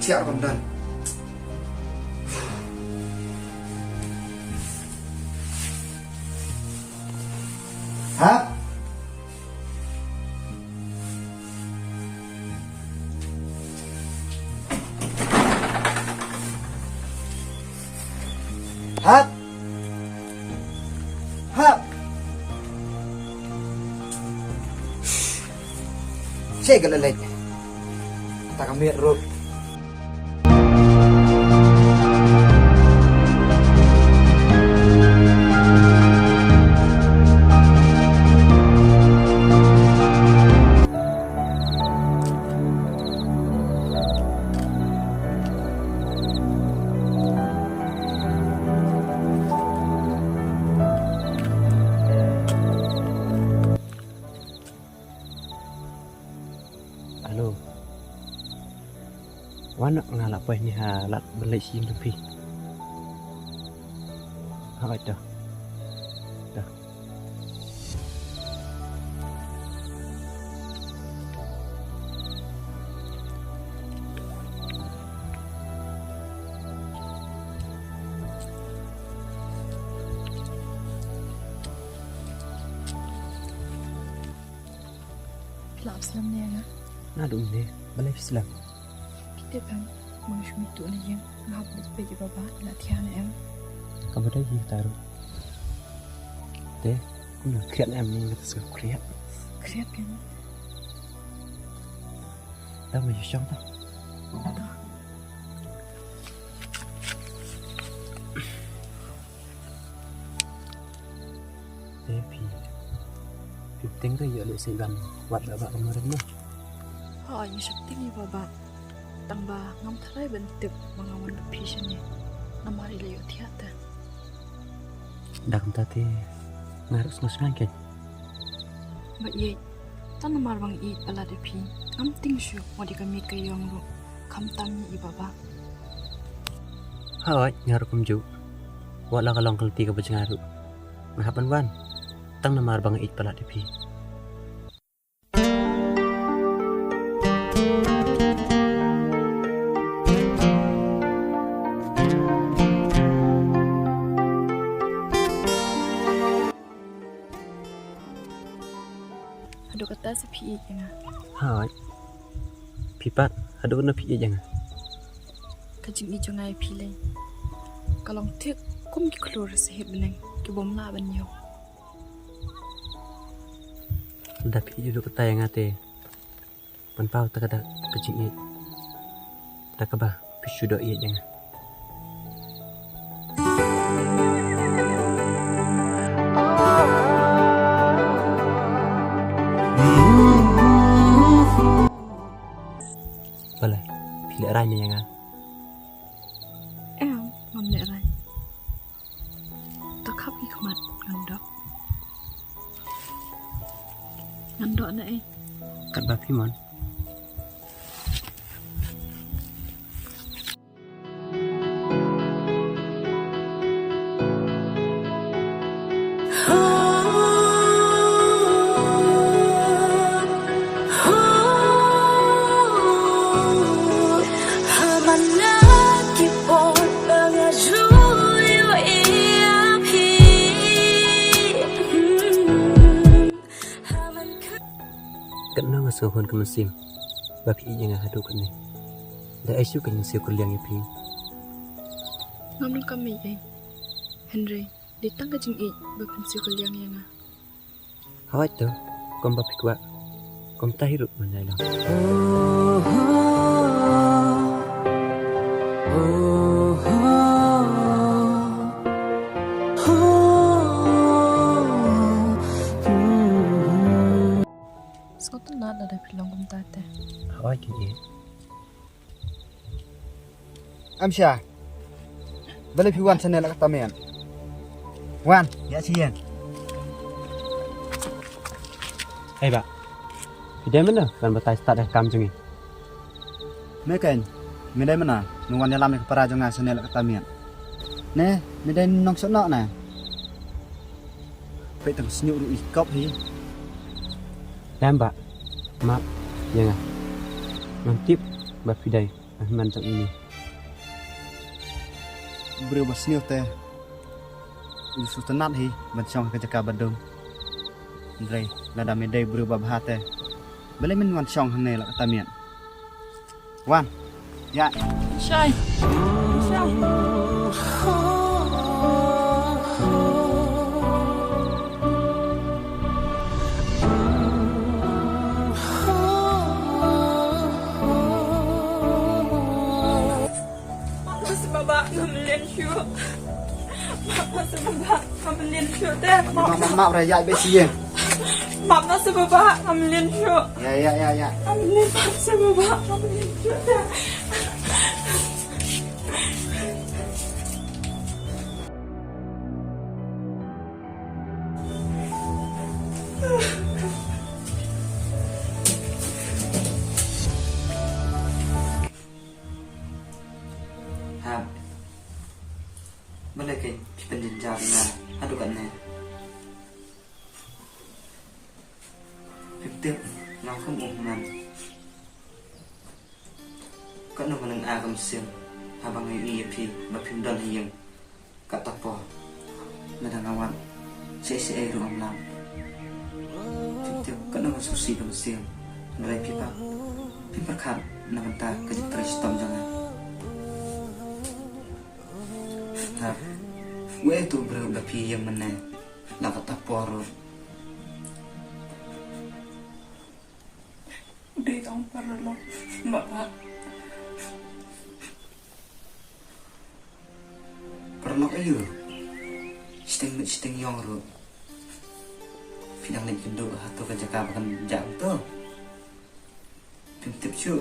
siap kondan. Hah? Hah? Hah? Saya gelelek. Tak ambil road. Alo. Wan nak ngalak apa ni lat balik sini lebih. Hai dah. Dah. Pelak Islam ni ya. Nadu ni balik Islam. Kita kan mengusung itu ni yang ngap bagi bapa latihan em. Kamu dah gì taruh. Teh, aku nak kriat em ni kita suka kriat. Kriat kan. Dah mau syong tak? Dah. Teh pi. Pi tengok ya lek segan. Wat dah bak kemarin ni. Yang sakti ni bapa. Tambah ngam thalai bentuk mengawan lepisan ni. Namari leo tiada. Dah kamu tadi ngaruk senang kan? Mbak ye. Tan namar bang i pala depi. Ngam ting syu mau dikami kayong ru. Kam tami i bapa. Hai, ngaruk kumju. Wat lah kalong kelti ke baju ngaruk. Ngapan wan? Tang namar bang i pala depi. Aduh kata sepi jangan. Hai. Pipat, aduh na pi jangan. Kajing ijo ngai pilih. Kalau tiap kum ki keluar sehib beneng ki bom la banyo. Dah pi duduk kata yang ate. Penpau tak ada kecing it. Tak kebah, pi sudah it jangan. Balai, pilih ranya jangan. Ngam lek rai. Tak kap hikmat ngandok. Ngandok na Kat bapi mon. Kena ngasuhun ke musim. Bapi jangan hadu kan ni. Dah isu kan yang siu kuliang ni pi. ngam kami Henry ditang kajing i bapan siu kaliang yang Hawat tu, kom bapi kuat. Kom tahirup manai lah. Soto nada ada pilong kum tate. Hawat kini. Amsha. Balik piwan channel kata men. Wan, ya sien. Hey pak. Ide mana kan batai start dah kam jengi. Meken, midai mana? Nuwan dalam ni para jangan channel kata men. Ne, midai nong sok nak na. Pe tang senyuk du ikop hi. Lam pak. Mak, jangan. Mantip bapi dai. Man trong ini. Berubah senior teh. Usus tenat hi mencong ke jaka Bandung. Ndrei lada medai berubah bahate. Bele men wan chong hne la kata mian. Wan. Ya. Shai. Shai. Sebab ngambilin syu. Sebab ngambilin syu teh. Mak raya be sie. Mak sebab ngambilin syu. Ya. Ngambilin sebab ngambilin syu teh. Hab. Balik kay penjenjang na adukan na. Fiktif ngau không ủng man. Có nông mình a cầm xiên, habang ngay phi mà phim đơn hay yang cắt tóc bò, là đàn ông ăn, sẽ rồi ông làm. Fiktif có nông sushi cầm xiên, người phim bạc khát, nằm ta cái trời storm jangan. Hab, gue tu berubah pi yang mana, nak kata poro. Udah tong perlu Bapak. Perlu ayo, sting yang ro. Pinang nih kendo atau kerja kapan jam tu. Pintip cu,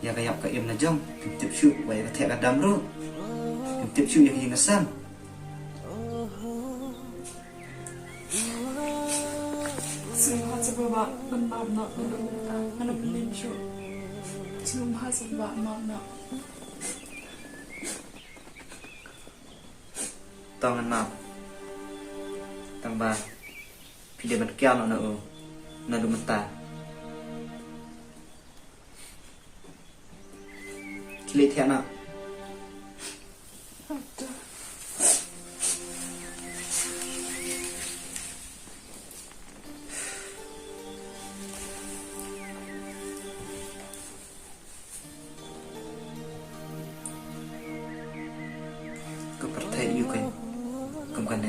ya kayak im najam, pintip cu, way kayak adam ro. Pintip cu yang ingasan. Semua sebab benar nak ngambilin syu. Semua sebab nak. Tangan map, tang ba, video berkian na o, na dumenta. Kilit ya nak. Kepercayaan you kan, kamu kan